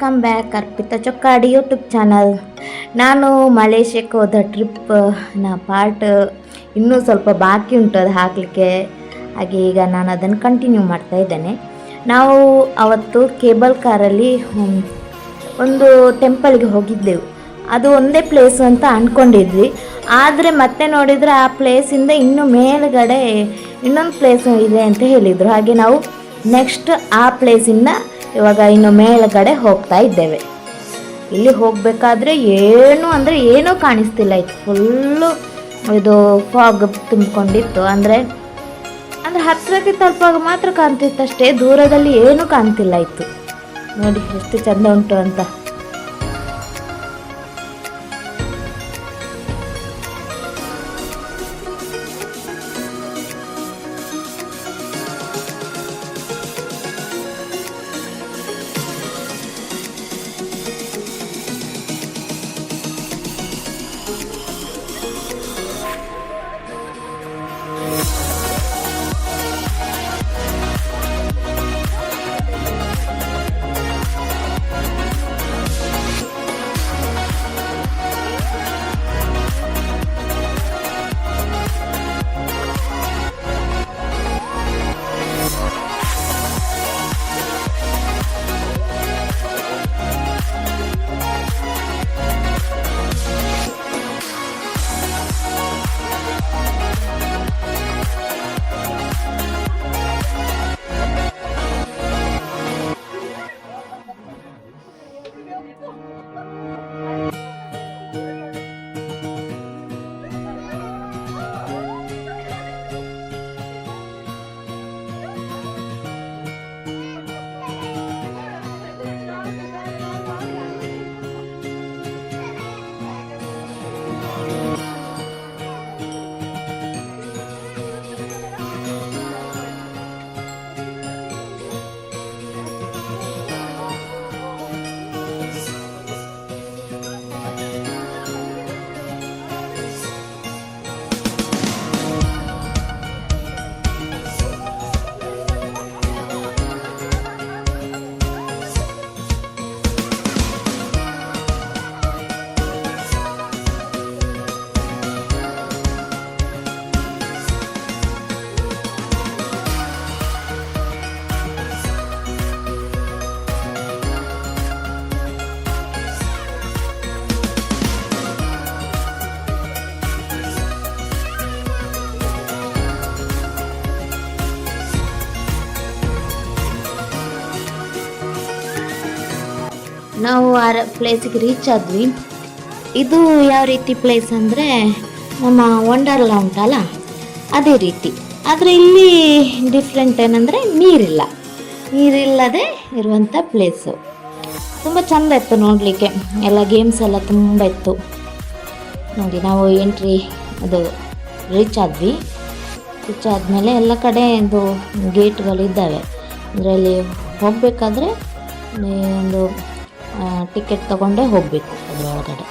Welcome back Arpita Chokkadi YouTube channel. ನಾನು ಮಲೇಷ್ಯಾಕ್ಕೆ ಹೋದ ಟ್ರಿಪ್ನ part ಇನ್ನೂ ಸ್ವಲ್ಪ ಬಾಕಿ ಉಂಟು ಅದು ಹಾಕಲಿಕ್ಕೆ. ಹಾಗೆ ಈಗ ನಾನು ಅದನ್ನು ಕಂಟಿನ್ಯೂ ಮಾಡ್ತಾ ಇದ್ದೇನೆ. ನಾವು ಅವತ್ತು ಕೇಬಲ್ ಕಾರಲ್ಲಿ ಒಂದು ಟೆಂಪಲ್ಗೆ ಹೋಗಿದ್ದೆವು. ಅದು ಒಂದೇ ಪ್ಲೇಸು ಅಂತ ಅಂದ್ಕೊಂಡಿದ್ವಿ. ಆದರೆ ಮತ್ತೆ ನೋಡಿದರೆ ಆ ಪ್ಲೇಸಿಂದ ಇನ್ನೂ ಮೇಲುಗಡೆ ಇನ್ನೊಂದು ಪ್ಲೇಸ್ ಇದೆ ಅಂತ ಹೇಳಿದರು. ಹಾಗೆ ನಾವು ನೆಕ್ಸ್ಟ್ ಆ ಪ್ಲೇಸಿಂದ ಇವಾಗ ಇನ್ನು ಮೇಲುಗಡೆ ಹೋಗ್ತಾ ಇದ್ದೇವೆ. ಇಲ್ಲಿ ಹೋಗಬೇಕಾದ್ರೆ ಏನೂ ಕಾಣಿಸ್ತಿಲ್ಲ ಇತ್ತು. ಫುಲ್ಲು ಇದು ಫಾಗ್ ತುಂಬಿಕೊಂಡಿತ್ತು. ಅಂದರೆ ಹತ್ತಿರಕ್ಕೆ ತಲುಪುವಾಗ ಮಾತ್ರ ಕಾಣ್ತಿತ್ತು ಅಷ್ಟೇ, ದೂರದಲ್ಲಿ ಏನೂ ಕಾಣ್ತಿಲ್ಲ ಇತ್ತು. ನೋಡಿ ಎಷ್ಟು ಚಂದ ಉಂಟು ಅಂತ. ನಾವು ಆ ಪ್ಲೇಸಿಗೆ ರೀಚ್ ಆದ್ವಿ. ಇದು ಯಾವ ರೀತಿ ಪ್ಲೇಸ್ ಅಂದರೆ ನಮ್ಮ ವಂಡರ್ಲಾ ಉಂಟಲ್ಲ ಅದೇ ರೀತಿ. ಆದರೆ ಇಲ್ಲಿ ಡಿಫ್ರೆಂಟ್ ಏನಂದರೆ ನೀರಿಲ್ಲದೆ ಇರುವಂಥ ಪ್ಲೇಸು. ತುಂಬ ಚೆಂದ ಇತ್ತು ನೋಡಲಿಕ್ಕೆ. ಎಲ್ಲ ಗೇಮ್ಸ್ ಎಲ್ಲ ತುಂಬ ಇತ್ತು. ನೋಡಿ ನಾವು ಎಂಟ್ರಿ ಅದು ರೀಚ್ ಆದ್ವಿ. ರೀಚ್ ಆದಮೇಲೆ ಎಲ್ಲ ಕಡೆ ಇದು ಗೇಟ್ಗಳಿದ್ದಾವೆ. ಅದರಲ್ಲಿ ಹೋಗಬೇಕಾದ್ರೆ ಒಂದು ಟಿಕೆಟ್ ತೊಗೊಂಡೇ ಹೋಗಬೇಕು. ಅದರೊಳಗಡೆ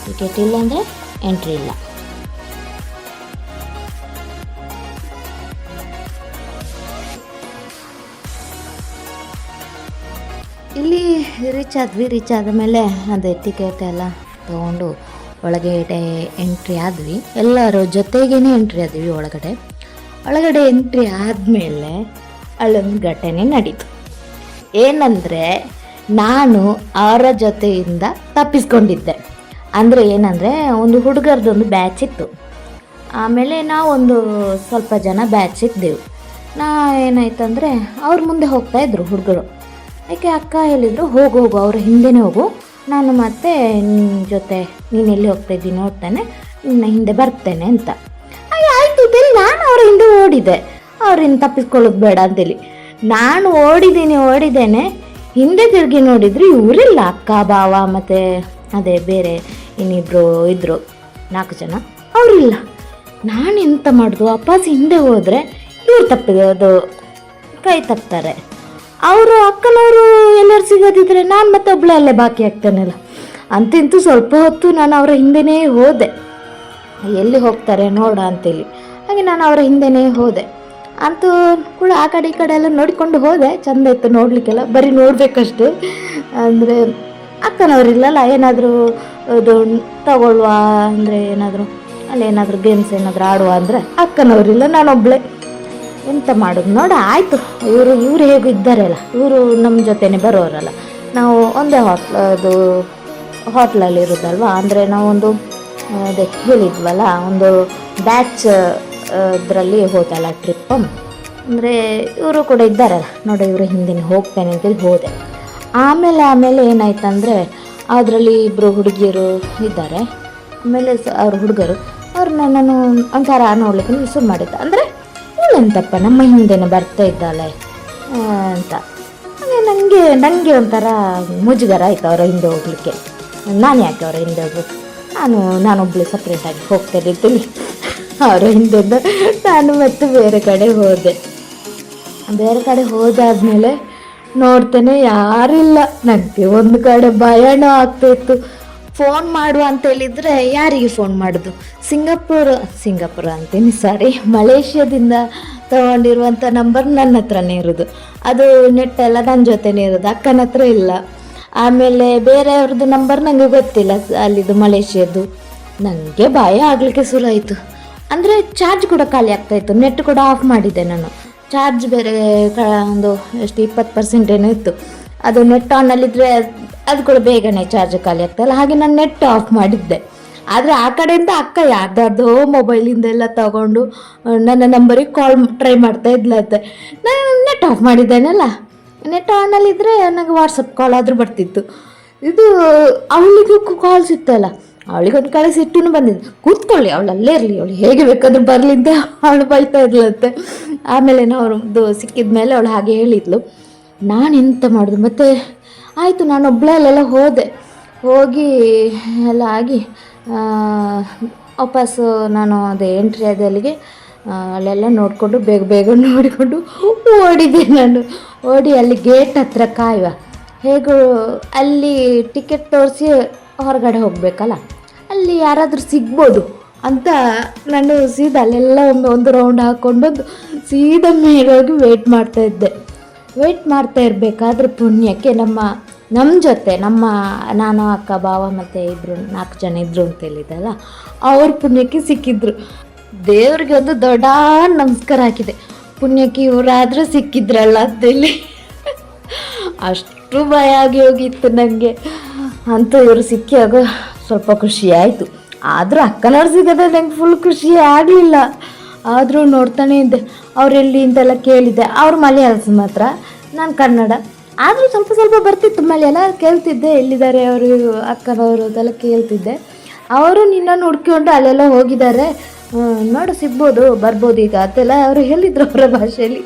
ಟಿಕೆಟ್ ಇಲ್ಲ ಅಂದರೆ ಎಂಟ್ರಿ ಇಲ್ಲ. ಇಲ್ಲಿ ರೀಚ್ ಆದ ಮೇಲೆ ಅದೇ ಟಿಕೆಟ್ ಎಲ್ಲ ತೊಗೊಂಡು ಒಳಗೆ ಎಂಟ್ರಿ ಆದ್ವಿ. ಎಲ್ಲರೂ ಜೊತೆಗೇ ಎಂಟ್ರಿ ಆದ್ವಿ ಒಳಗಡೆ ಎಂಟ್ರಿ ಆದಮೇಲೆ ಅಲ್ಲೊಂದು ಘಟನೆ ನಡೀತು. ಏನಂದರೆ ನಾನು ಅವರ ಜೊತೆಯಿಂದ ತಪ್ಪಿಸ್ಕೊಂಡಿದ್ದೆ. ಅಂದರೆ ಏನಂದರೆ ಒಂದು ಹುಡುಗರದೊಂದು ಬ್ಯಾಚ್ ಇತ್ತು. ಆಮೇಲೆ ನಾವೊಂದು ಸ್ವಲ್ಪ ಜನ ಬ್ಯಾಚ್ ಇದ್ದೆವು. ಏನಾಯ್ತಂದರೆ ಅವ್ರ ಮುಂದೆ ಹೋಗ್ತಾಯಿದ್ರು ಹುಡುಗರು. ಯಾಕೆ ಅಕ್ಕ ಹೇಳಿದರು, ಹೋಗು ಅವ್ರ ಹಿಂದೆನೇ ಹೋಗು, ನಾನು ಮತ್ತೆ ನಿನ್ನ ಜೊತೆ ನೀನು ಎಲ್ಲಿ ಹೋಗ್ತಾಯಿದ್ದೀನಿ ನೋಡ್ತಾನೆ, ನಿನ್ನ ಹಿಂದೆ ಬರ್ತೇನೆ ಅಂತ. ಆಯಿತು ಅಂತೇಳಿ ನಾನು ಅವರ ಹಿಂದೆ ಓಡಿದೆ. ಅವ್ರಿಂದ ತಪ್ಪಿಸ್ಕೊಳ್ಳೋದು ಬೇಡ ಅಂತೇಳಿ ನಾನು ಓಡಿದ್ದೇನೆ. ಹಿಂದೆ ತಿರುಗಿ ನೋಡಿದ್ರು ಇವರಿಲ್ಲ, ಅಕ್ಕ ಬಾವ ಮತ್ತು ಅದೇ ಬೇರೆ ಇನ್ನಿಬ್ಬರು ಇದ್ದರು, 4 ಜನ, ಅವರಿಲ್ಲ. ನಾನು ಎಂತ ಮಾಡೋದು, ವಾಪಸ್ ಹಿಂದೆ ಹೋದರೆ ಇವ್ರು ಅದು ಕೈ ತಪ್ತಾರೆ. ಅವರು ಅಕ್ಕನವರು ಎಲ್ಲರೂ ಸಿಗೋದಿದ್ರೆ ನಾನು ಮತ್ತೆ ಒಬ್ಬಳೆ ಅಲ್ಲೇ ಬಾಕಿ ಆಗ್ತಾನಲ್ಲ ಅಂತಿಂತೂ ಸ್ವಲ್ಪ ಹೊತ್ತು ನಾನು ಅವರ ಹಿಂದೆನೇ ಹೋದೆ. ಎಲ್ಲಿ ಹೋಗ್ತಾರೆ ನೋಡ ಅಂತೇಳಿ. ಹಾಗೆ ನಾನು ಅವರ ಹಿಂದೆನೇ ಹೋದೆ. ಅಂತೂ ಕೂಡ ಆ ಕಡೆ ಈ ಕಡೆ ಎಲ್ಲ ನೋಡಿಕೊಂಡು ಹೋದೆ. ಚೆಂದ ಇತ್ತು ನೋಡಲಿಕ್ಕೆಲ್ಲ, ಬರೀ ನೋಡಬೇಕಷ್ಟು. ಅಂದರೆ ಅಕ್ಕನವರಿಲ್ಲಲ್ಲ, ಏನಾದರೂ ಇದು ತಗೊಳ್ಳುವ ಅಂದರೆ ಏನಾದರೂ ಅಲ್ಲಿ ಏನಾದರೂ ಗೇಮ್ಸ್ ಏನಾದರೂ ಆಡುವ ಅಂದರೆ ಅಕ್ಕನವರಿಲ್ಲ, ನಾನೊಬ್ಬಳೇ. ಎಂತ ಮಾಡೋದು ನೋಡ, ಆಯಿತು. ಇವರು ಹೇಗೂ ಇದ್ದಾರಲ್ಲ, ಇವರು ನಮ್ಮ ಜೊತೆನೇ ಬರೋರಲ್ಲ. ನಾವು ಒಂದೇ ಅದು ಹೋಟ್ಲಲ್ಲಿ ಇರೋದಲ್ವ, ಅಂದರೆ ನಾವೊಂದು ಅದೇ ಹೇಳಿದ್ವಲ್ಲ, ಒಂದು ಬ್ಯಾಚ್ ಇದರಲ್ಲಿ ಹೋದಲ್ಲ ಟ್ರಿಪ್. ಅಂದರೆ ಇವರು ಕೂಡ ಇದ್ದಾರಲ್ಲ ನೋಡಿ, ಇವರು ಹಿಂದಿನ ಹೋಗ್ತೇನೆ ಅಂತೇಳಿ ಹೋದೆ. ಆಮೇಲೆ ಏನಾಯ್ತಂದರೆ, ಅದರಲ್ಲಿ ಇಬ್ಬರು ಹುಡುಗಿಯರು ಇದ್ದಾರೆ. ಆಮೇಲೆ ಅವ್ರ ಹುಡುಗರು ಅವ್ರನ್ನ ನಾನು ಒಂಥರ ನೋಡ್ಲಿಕ್ಕೆ ಶುರು ಮಾಡಿದ್ದೆ. ಅಂದರೆ ಇವಳೆಂತಪ್ಪ ನಮ್ಮ ಹಿಂದೆನೇ ಬರ್ತಾ ಇದ್ದಾಳೆ ಅಂತ. ಹಾಗೆ ನನಗೆ ಒಂಥರ ಮುಜುಗರ ಆಯಿತು ಅವರ ಹಿಂದೆ ಹೋಗಲಿಕ್ಕೆ. ನಾನು ಯಾಕೆ ಅವರ ಹಿಂದೆ ಹೋಗ್ಬೇಕು, ನಾನೊಬ್ಬಳು ಸಪ್ರೇಟಾಗಿ ಹೋಗ್ತೇನೆ ಅಂತೇಳಿ ಅವರ ಹಿಂದೆಯಿಂದ ನಾನು ಮತ್ತೆ ಬೇರೆ ಕಡೆ ಹೋದಾದ್ಮೇಲೆ ನೋಡ್ತೇನೆ ಯಾರಿಲ್ಲ. ನನಗೆ ಒಂದು ಕಡೆ ಭಯನೂ ಆಗ್ತಾಯಿತ್ತು. ಫೋನ್ ಮಾಡುವ ಅಂತೇಳಿದರೆ ಯಾರಿಗೆ ಫೋನ್ ಮಾಡೋದು? ಸಿಂಗಾಪುರ ಅಂತೀನಿ, ಸಾರಿ, ಮಲೇಷ್ಯಾದಿಂದ ತೊಗೊಂಡಿರುವಂಥ ನಂಬರ್ ನನ್ನ ಹತ್ರನೇ ಇರೋದು. ಅದು ನೆಟ್ಟೆಲ್ಲ ನನ್ನ ಜೊತೆನೇ ಇರೋದು, ಅಕ್ಕನ ಹತ್ರ ಇಲ್ಲ. ಆಮೇಲೆ ಬೇರೆಯವ್ರದ್ದು ನಂಬರ್ ನನಗೆ ಗೊತ್ತಿಲ್ಲ, ಅಲ್ಲಿದ್ದು ಮಲೇಷ್ಯಾದ್ದು. ನನಗೆ ಭಯ ಆಗಲಿಕ್ಕೆ ಶುರು ಆಯಿತು. ಅಂದರೆ ಚಾರ್ಜ್ ಕೂಡ ಖಾಲಿ ಆಗ್ತಾಯಿತ್ತು, ನೆಟ್ ಕೂಡ ಆಫ್ ಮಾಡಿದ್ದೆ ನಾನು. ಚಾರ್ಜ್ ಬೇರೆ ಒಂದು ಎಷ್ಟು 20% ಏನೋ ಇತ್ತು. ಅದು ನೆಟ್ ಆನಲ್ಲಿದ್ದರೆ ಅದು ಕೂಡ ಬೇಗನೆ ಚಾರ್ಜ್ ಖಾಲಿ ಆಗ್ತಾಯಿಲ್ಲ, ಹಾಗೆ ನಾನು ನೆಟ್ ಆಫ್ ಮಾಡಿದ್ದೆ. ಆದರೆ ಆ ಕಡೆಯಿಂದ ಅಕ್ಕ ಯಾರ್ದಾರ್ದೋ ಮೊಬೈಲಿಂದೆಲ್ಲ ತಗೊಂಡು ನನ್ನ ನಂಬರಿಗೆ ಕಾಲ್ ಟ್ರೈ ಮಾಡ್ತಾ ಇದ್ಲತ್ತೆ. ನಾನು ನೆಟ್ ಆಫ್ ಮಾಡಿದ್ದೇನಲ್ಲ, ನೆಟ್ ಆನಲ್ಲಿದ್ದರೆ ನನಗೆ ವಾಟ್ಸಪ್ ಕಾಲ್ ಆದರೂ ಬರ್ತಿತ್ತು. ಇದು ಅವಳಿಗೂ ಕಾಲ್ ಸಿಗ್ತಾಯಿಲ್ಲ. ಅವಳಿಗೊಂದು ಕಡೆ ಸಿಟ್ಟು ಬಂದಿದ್ದು, ಕೂತ್ಕೊಳ್ಳಿ ಅವಳು ಅಲ್ಲೇ ಇರಲಿ, ಅವಳು ಹೇಗೆ ಬೇಕಾದ್ರೂ ಬರಲಿ ಅಂತ ಅವಳು ಬೈತಾ ಇದ್ಲಂತೆ. ಆಮೇಲೆ ಅವ್ರದ್ದು ಸಿಕ್ಕಿದ ಮೇಲೆ ಅವಳು ಹಾಗೆ ಹೇಳಿದ್ಲು. ನಾನು ಎಂತ ಮಾಡೋದು ಮತ್ತು ಆಯಿತು, ನಾನು ಒಬ್ಬಳೇ ಅಲ್ಲೆಲ್ಲ ಹೋಗಿ ಎಲ್ಲ ಆಗಿ ವಾಪಸ್ಸು ನಾನು ಅದೇ ಎಂಟ್ರಿ ಆದ ಅಲ್ಲಿಗೆ ಅಲ್ಲೆಲ್ಲ ನೋಡಿಕೊಂಡು ಬೇಗ ನೋಡಿಕೊಂಡು ಓಡಿ ಅಲ್ಲಿ ಗೇಟ್ ಹತ್ರ ಕಾಯುವ. ಹೇಗೂ ಅಲ್ಲಿ ಟಿಕೆಟ್ ತೋರಿಸಿ ಹೊರಗಡೆ ಹೋಗಬೇಕಲ್ಲ, ಅಲ್ಲಿ ಯಾರಾದರೂ ಸಿಗ್ಬೋದು ಅಂತ ನಾನು ಸೀದಾ ಅಲ್ಲೆಲ್ಲ ಒಂದು ರೌಂಡ್ ಹಾಕ್ಕೊಂಡೊಂದು ಸೀದಾ ಮೇಲೆ ಹೋಗಿ ವೆಯ್ಟ್ ಮಾಡ್ತಾ ಇರಬೇಕಾದ್ರೆ ಪುಣ್ಯಕ್ಕೆ ನಮ್ಮ ಜೊತೆ ನಾನು ಅಕ್ಕ ಬಾವ ಮತ್ತು 4 ಜನ ಇದ್ದರು ಅಂತ ಹೇಳಿದ್ದಲ್ಲ, ಅವ್ರ ಪುಣ್ಯಕ್ಕೆ ಸಿಕ್ಕಿದ್ರು. ದೇವ್ರಿಗೆ ಒಂದು ದೊಡ್ಡ ನಮಸ್ಕಾರ ಹಾಕಿದೆ, ಪುಣ್ಯಕ್ಕೆ ಇವರಾದರೂ ಸಿಕ್ಕಿದ್ರಲ್ಲ ಅಂತೇಳಿ. ಅಷ್ಟು ಭಯ ಆಗಿ ಹೋಗಿತ್ತು ನನಗೆ. ಅಂತೂ ಇವರು ಸಿಕ್ಕಿಯಾಗ ಸ್ವಲ್ಪ ಖುಷಿ ಆಯಿತು. ಆದರೂ ಅಕ್ಕನವ್ರು ಸಿಗೋದೇ ನಂಗೆ ಫುಲ್ ಖುಷಿ ಆಗಲಿಲ್ಲ. ಆದರೂ ನೋಡ್ತಾನೆ ಇದ್ದೆ, ಅವರೆಲ್ಲಿ ಅಂತೆಲ್ಲ ಕೇಳಿದ್ದೆ. ಅವ್ರು ಮಲಯಾಳಸ್ ಮಾತ್ರ, ನಾನು ಕನ್ನಡ. ಆದರೂ ಸ್ವಲ್ಪ ಬರ್ತಿತ್ತು ಮಲಯಾಳ, ಕೇಳ್ತಿದ್ದೆ ಎಲ್ಲಿದ್ದಾರೆ ಅವರು ಅಕ್ಕನವರು ಅದೆಲ್ಲ ಕೇಳ್ತಿದ್ದೆ. ಅವರು ನಿನ್ನನ್ನು ಹುಡ್ಕೊಂಡು ಅಲ್ಲೆಲ್ಲ ಹೋಗಿದ್ದಾರೆ, ನೋಡು ಬರ್ಬೋದು ಈಗ ಅಂತೆಲ್ಲ ಅವರು ಹೇಳಿದರು ಅವರ ಭಾಷೆಯಲ್ಲಿ.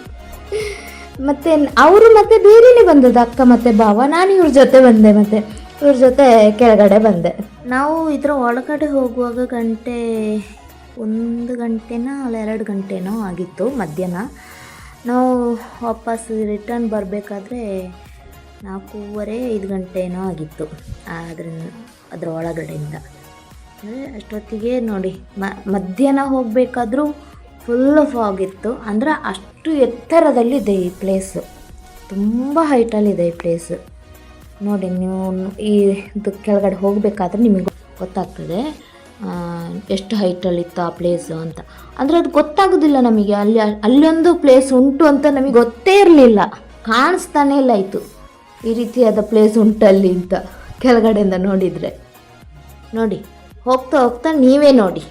ಮತ್ತು ಅವರು ಮತ್ತೆ ಬೇರೆಯೇ ಬಂದದ್ದು, ಅಕ್ಕ ಮತ್ತು ಭಾವ. ನಾನು ಇವ್ರ ಜೊತೆ ಬಂದೆ, ಮತ್ತು ಇವ್ರ ಜೊತೆ ಕೆಳಗಡೆ ಬಂದೆ. ನಾವು ಇದರ ಒಳಗಡೆ ಹೋಗುವಾಗ 1 ಗಂಟೆನೋ ಅಲ್ಲ 2 ಗಂಟೆನೋ ಆಗಿತ್ತು ಮಧ್ಯಾಹ್ನ. ನಾವು ವಾಪಸ್ ರಿಟರ್ನ್ ಬರಬೇಕಾದ್ರೆ 4:15 ಗಂಟೆನೋ ಆಗಿತ್ತು ಅದರ ಒಳಗಡೆಯಿಂದ. ಅಂದರೆ ಅಷ್ಟೊತ್ತಿಗೆ ನೋಡಿ, ಮಧ್ಯಾಹ್ನ ಹೋಗಬೇಕಾದ್ರೂ ಫುಲ್ ಫಾಗ್ ಇತ್ತು. ಅಂದರೆ ಅಷ್ಟು ಎತ್ತರದಲ್ಲಿದೆ ಈ ಪ್ಲೇಸು, ತುಂಬ ಹೈಟಲ್ಲಿದೆ ಈ ಪ್ಲೇಸು. ನೋಡಿ, ನೀವು ಇದು ಕೆಳಗಡೆ ಹೋಗಬೇಕಾದ್ರೆ ನಿಮಗೆ ಗೊತ್ತಾಗ್ತದೆ ಎಷ್ಟು ಹೈಟಲ್ಲಿತ್ತು ಆ ಪ್ಲೇಸು ಅಂತ. ಅಂದರೆ ಅದು ಗೊತ್ತಾಗೋದಿಲ್ಲ ನಮಗೆ, ಅಲ್ಲೊಂದು ಪ್ಲೇಸ್ ಉಂಟು ಅಂತ ನಮಗೆ ಗೊತ್ತೇ ಇರಲಿಲ್ಲ, ಕಾಣಿಸ್ತಾನೆ ಇಲ್ಲ ಇತ್ತು ಈ ರೀತಿಯಾದ ಪ್ಲೇಸ್ ಉಂಟಲ್ಲಿ ಅಂತ ಕೆಳಗಡೆಯಿಂದ ನೋಡಿದರೆ. ನೋಡಿ, ಹೋಗ್ತಾ ನೀವೇ ನೋಡಿ.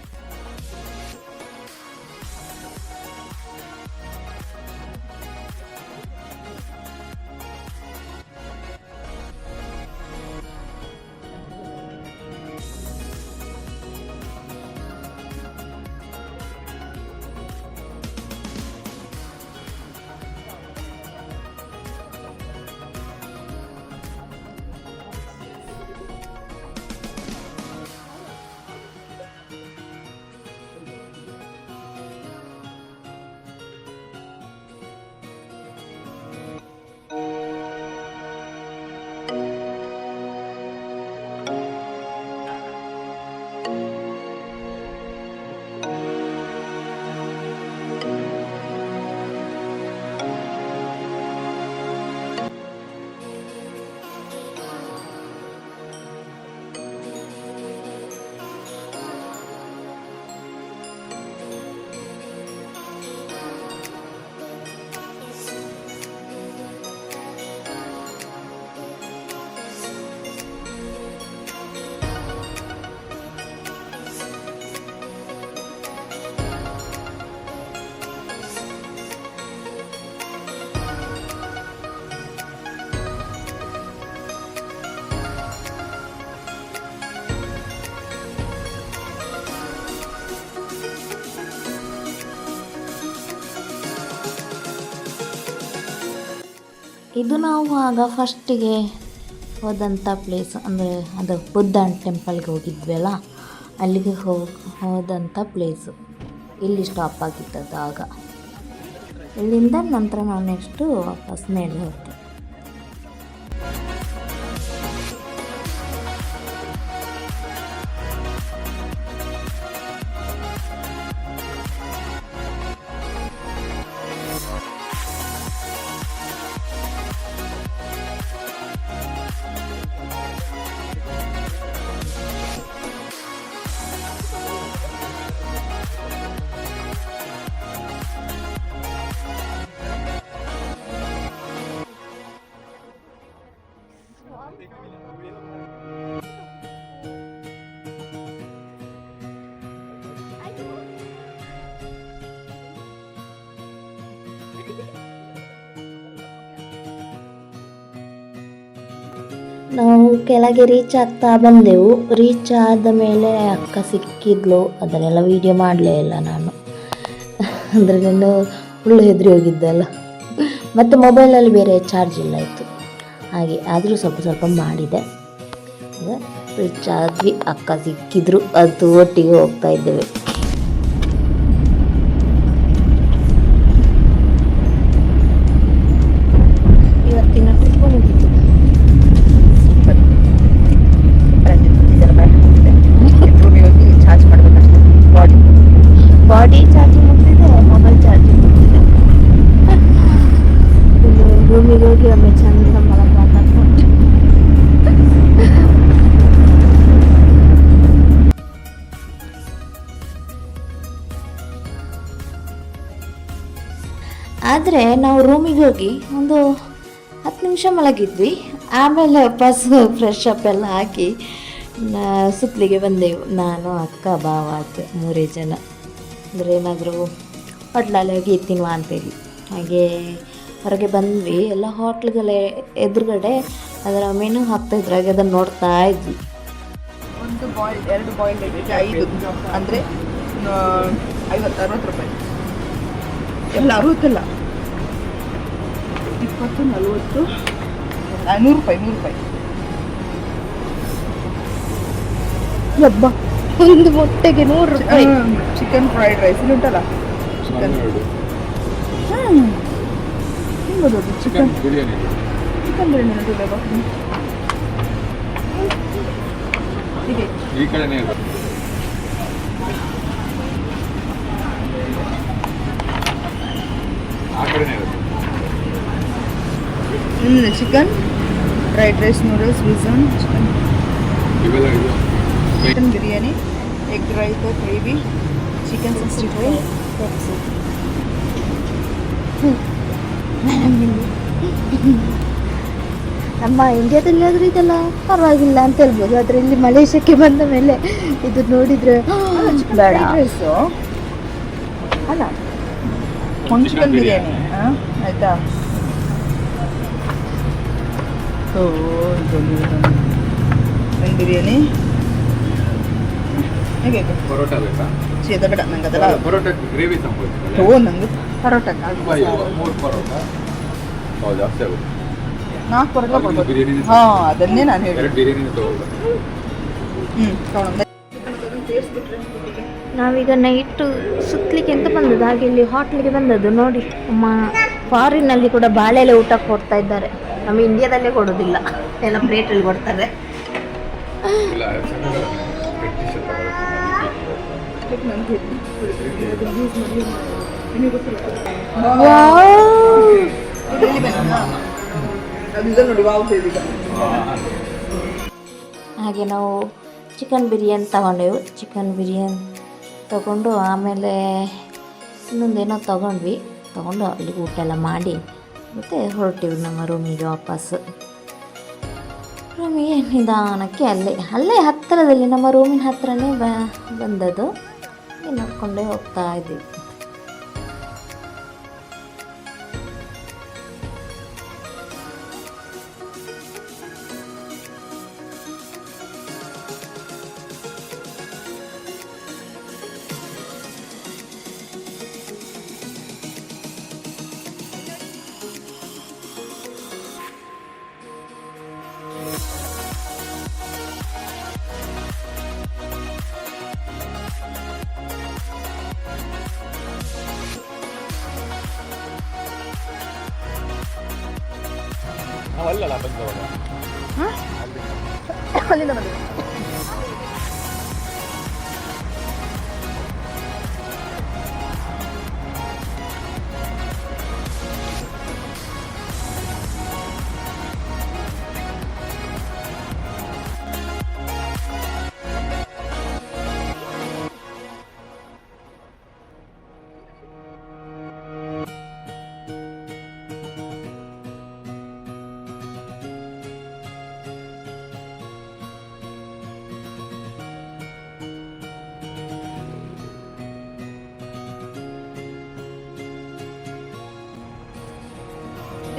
ಇದು ನಾವು ಆಗ ಫಸ್ಟಿಗೆ ಹೋದಂಥ ಪ್ಲೇಸ್ ಅಂದರೆ ಅದು ಬುದ್ಧನ ಟೆಂಪಲ್ಗೆ ಹೋಗಿದ್ವಲ್ಲ, ಅಲ್ಲಿಗೆ ಹೋದಂಥ ಪ್ಲೇಸು. ಇಲ್ಲಿ ಸ್ಟಾಪ್ ಆಗಿದ್ದದ್ದು ಆಗ. ಇಲ್ಲಿಂದ ನಂತರ ನಾವು ನೆಕ್ಸ್ಟು ವಾಪಸ್ ಮೇಲೆ ಹೋಗ್ತೀವಿ. ನಾವು ಕೆಳಗೆ ರೀಚ್ ಆಗ್ತಾ ಬಂದೆವು. ರೀಚ್ ಆದ ಮೇಲೆ ಅಕ್ಕ ಸಿಕ್ಕಿದ್ಲು. ಅದನ್ನೆಲ್ಲ ವೀಡಿಯೋ ಮಾಡಲೇ ಇಲ್ಲ ನಾನು, ಅಂದರೆ ನಾನು ಫುಲ್ ಹೆದರಿ ಹೋಗಿದ್ದೆಲ್ಲ. ಮತ್ತು ಮೊಬೈಲಲ್ಲಿ ಬೇರೆ ಚಾರ್ಜ್ ಇಲ್ಲ ಇತ್ತು, ಹಾಗೆ ಆದರೂ ಸ್ವಲ್ಪ ಸ್ವಲ್ಪ ಮಾಡಿದೆ. ರೀಚ್ ಆದ್ವಿ, ಅಕ್ಕ ಸಿಕ್ಕಿದ್ರು, ಅದು ಒಟ್ಟಿಗೆ ಹೋಗ್ತಾ ಇದ್ದೇವೆ. ಇವತ್ತಿನ ಟ್ರಿಪ್ ಮುಗಿತು. ಚಾರ್ಜ್ ಮಾಡಬೇಕಷ್ಟೇ, ಬಾಡಿ ಚಾರ್ಜಿಂಗ್ ಮುಗ್ದಿದೆ, ಮೊಬೈಲ್ ಚಾರ್ಜಿಂಗ್ ಮುಗ್ದಿದೆ. ರೂಮಿಗೆ ಹೋಗಿ ಒಮ್ಮೆ ಚಂದ ಮಲಗ್ಬೇಕು. ಆದರೆ ನಾವು ರೂಮಿಗೆ ಹೋಗಿ ಒಂದು 10 ನಿಮಿಷ ಮಲಗಿದ್ವಿ. ಆಮೇಲೆ ವಾಪಸ್ ಫ್ರೆಶ್ ಅಪ್ ಎಲ್ಲ ಹಾಕಿ ಸುತ್ತಲಿಗೆ ಬಂದೆವು. ನಾನು, ಅಕ್ಕ, ಭಾವ ಆಯ್ತು, 3 ಜನ. ಅಂದರೆ ಏನಾದರೂ ಹೋಟ್ಲಲ್ಲಿ ಹೋಗಿ ತಿನ್ನುವ ಅಂತೇಳಿ ಹಾಗೆ ಹೊರಗೆ ಬಂದ್ವಿ. ಎಲ್ಲ ಹೋಟ್ಲುಗಳ ಎದುರುಗಡೆ ಅದರ ಮೆನು ಹಾಕ್ತಾಯಿದ್ರು, ಹಾಗೆ ಅದನ್ನು ನೋಡ್ತಾ ಇದ್ವಿ. ಒಂದು ಬಾಯ್ಲ್, 2 ಬಾಯ್ಲ್ ಎಗ್ 5 ಅಂದರೆ 50-60 ರೂಪಾಯಿ. ಎಲ್ಲ 60 ಅಲ್ಲ, 20-40 100 ರೂಪಾಯಿ, 100 ರೂಪಾಯಿ. ಹಬ್ಬ, ಒಂದು ಮೊಟ್ಟೆಗೆ 100 ರೂಪಾಯಿ. ಚಿಕನ್ ಫ್ರೈಡ್ ರೈಸ್ ಉಂಟಲ್ಲ, ಚಿಕನ್ ತಿನ್ಬೋದು. ಚಿಕನ್ ಬಿರಿಯಾನಿ ಉಂಟಲ್ಲ ಈ ಕಡೆನೇ chicken fried rice, noodles, pizza, chicken biryani, egg raita, gravy, chicken 65. ನಮ್ಮ ಇಂಡಿಯಾದಲ್ಲಿ ಆದರೂ ಇದೆಲ್ಲ ಪರವಾಗಿಲ್ಲ ಅಂತ ಹೇಳ್ಬೋದು. ಆದರೆ ಇಲ್ಲಿ ಮಲೇಷ್ಯಾಕ್ಕೆ ಬಂದ ಮೇಲೆ ಇದು ನೋಡಿದರೆ ಬೇಡ ಅಲ್ಲ. ಚಿಕನ್ ಬಿರಿಯಾನಿ ಆಯಿತಾ? ಚಿಕನ್ ಬಿರಿಯಾನಿ ಹೇಗೆ? ಪರೋಟ ಬೇಕಾ? ಚೀದ ಬೇಡ ನಂಗೆ, ಅದೆಲ್ಲ ಪರೋಟ ಗ್ರೇವಿ ಸಂಬಂಧ. ನಂಗೆ ಪರೋಟ 3 ಪರೋಟ ಜಾಸ್ತಿ ಆಗುತ್ತೆ. 4 ಪರೋಟ ಕೊಡ್ಬೋದು. ಹಾಂ, ಅದನ್ನೇ ನಾನು ಹೇಳಿ. 2 ಬಿರಿಯಾನಿ ತೊಗೊಳ್ಬೋದು. ತೊಗೊಂಡು ನಾವೀಗ ನೈಟು ಸುತ್ತಲಿಕ್ಕೆ ಅಂತ ಬಂದದ್ದು. ಹಾಗೆ ಇಲ್ಲಿ ಹೋಟ್ಲಿಗೆ ಬಂದದ್ದು. ನೋಡಿ, ಫಾರಿನಲ್ಲಿ ಕೂಡ ಬಾಳೆಲೆ ಊಟ ಕೊಡ್ತಾ ಇದ್ದಾರೆ. ನಮ್ಮ ಇಂಡಿಯಾದಲ್ಲೇ ಕೊಡೋದಿಲ್ಲ, ಎಲ್ಲ ಪ್ಲೇಟಲ್ಲಿ ಕೊಡ್ತಾರೆ. ಹಾಗೆ ನಾವು ಚಿಕನ್ ಬಿರಿಯಾನಿ ತಗೊಂಡೆವು. ಚಿಕನ್ ಬಿರಿಯಾನಿ ತಗೊಂಡು ಆಮೇಲೆ ಇನ್ನೊಂದೇನೋ ತಗೊಂಡು ಅಲ್ಲಿಗೆ ಊಟ ಎಲ್ಲ ಮಾಡಿ ಮತ್ತು ಹೊರಟಿವಿ ನಮ್ಮ ರೂಮಿಗೆ ವಾಪಸ್. ರೂಮಿಗೆ ನಿಧಾನಕ್ಕೆ ಅಲ್ಲೇ ಹತ್ತಿರದಲ್ಲಿ, ನಮ್ಮ ರೂಮಿನ ಹತ್ತಿರನೇ ಬಂದದ್ದು. ನೋಡ್ಕೊಂಡೇ ಹೋಗ್ತಾ ಇದ್ದೀವಿ. ಅಲ್ಲಿಂದ ಬಂದಿದೆ.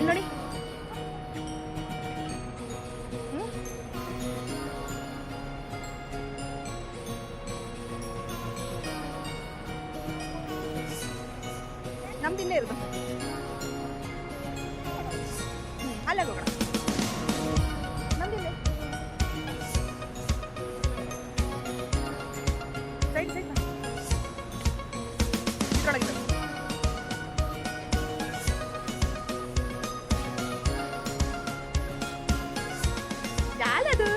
ಇಲ್ಲಿ ನೋಡಿ. ನಮ್ದು ಇಲ್ಲೇ ಇರೋದು. ಅಲ್ಲೇ ಹೋಗೋಣ. ನಮ್ದಿಲ್ಲೇ. ಸೈಡ್ ಸೈಡ್ ಇದ್ರೊಳಗಿದೆ. ಯಾಲದು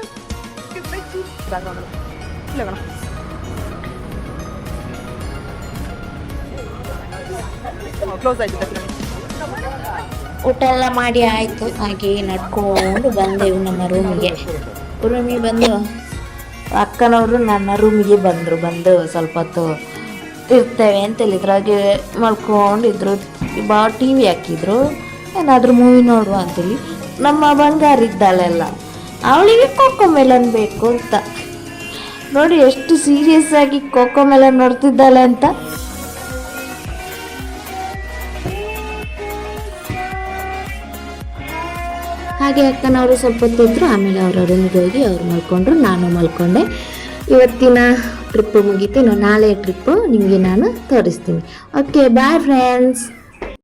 ಕ್ಲೋಸ್ ಆಯ್ತು. ಊಟ ಎಲ್ಲ ಮಾಡಿ ಆಯಿತು. ಹಾಗೆ ನಡ್ಕೊಂಡು ಬಂದೆವು ನಮ್ಮ ರೂಮಿಗೆ ಬಂದು ಅಕ್ಕನವರು ನನ್ನ ರೂಮಿಗೆ ಬಂದು ಸ್ವಲ್ಪ ಹೊತ್ತು ಇರ್ತೇವೆ ಅಂತ ಹೇಳಿದ್ರು. ಹಾಗೆ ಮಲ್ಕೊಂಡಿದ್ರು. ಟಿ ವಿ ಹಾಕಿದ್ರು, ಏನಾದರೂ ಮೂವಿ ನೋಡುವ ಅಂತೇಳಿ. ನಮ್ಮ ಬಂಗಾರ ಇದ್ದಾಳೆಲ್ಲ, ಅವಳಿಗೆ ಕೋಕೋ ಮೆಲನ್ ಬೇಕು ಅಂತ. ನೋಡಿ ಎಷ್ಟು ಸೀರಿಯಸ್ ಆಗಿ ಕೋಕೋ ಮೆಲನ್ ನೋಡ್ತಿದ್ದಾಳೆ ಅಂತ. ಹಾಗೆ ಅಕ್ಕನವರು ಸ್ವಲ್ಪ ಹೊತ್ತಿದ್ರು. ಆಮೇಲೆ ಅವರ ರೂಮಿಗೆ ಹೋಗಿ ಅವ್ರು ಮಲ್ಕೊಂಡ್ರು, ನಾನು ಮಲ್ಕೊಂಡೆ. ಇವತ್ತಿನ ಟ್ರಿಪ್ಪು ಮುಗೀತು. ನಾಳೆ ಟ್ರಿಪ್ಪು ನಿಮಗೆ ನಾನು ತೋರಿಸ್ತೀನಿ. Okay, bye friends.